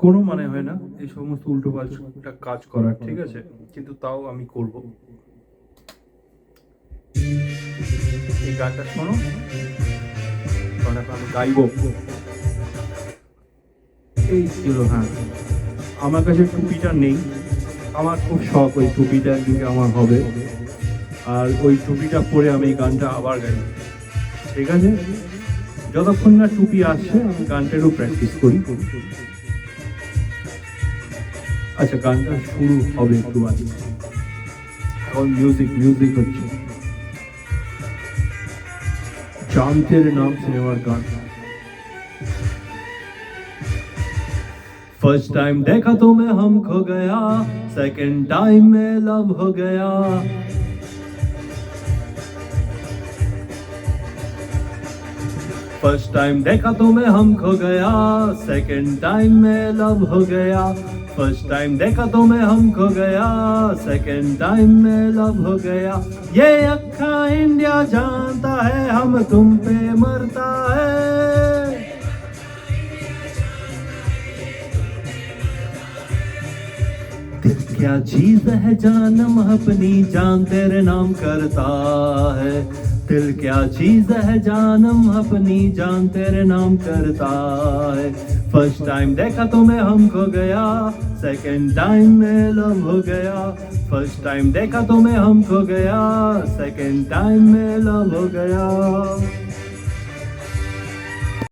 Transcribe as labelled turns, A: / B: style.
A: কোনো মানে হয় না এই সমস্ত উল্টো পাল্টা কাজ করার, ঠিক আছে, কিন্তু তাও আমি করব। এই গানটা শোনো, কারণ এখন আমি গাইবো। এই ছিল, হ্যাঁ, আমার কাছে টুপিটা নেই, আমার খুব শখ ওই টুপিটা একদিকে আমার হবে, আর ওই টুপিটা পরে আমি এই গানটা আবার গাই, ঠিক আছে? যতক্ষণ না টুপি আসছে আমি গানটা একটু প্র্যাকটিস করি। আচ্ছা, গানটা শুরু হবে একটু আগে, এখন মিউজিক হচ্ছে। चांद तेरे नाम सिनेमार गान। फर्स्ट टाइम देखा तो मैं हम खो गया, सेकंड टाइम में लव हो गया। फर्स्ट टाइम देखा तो मैं हम खो गया, सेकंड टाइम में लव हो गया। फर्स्ट टाइम देखा तो मैं हम खो गया, सेकंड टाइम में लव हो गया। ये अक्खा इंडिया जानता है हम तुम पे मरता है। दिल क्या चीज है जानम अपनी जान तेरे नाम करता है। दिल क्या चीज है जानम अपनी जान तेरे नाम करता है। फर्स्ट टाइम देखा तो मैं हम खो गया, सेकंड टाइम में लव हो गया। फर्स्ट टाइम देखा तो मैं हम खो गया, सेकंड टाइम में लव हो गया।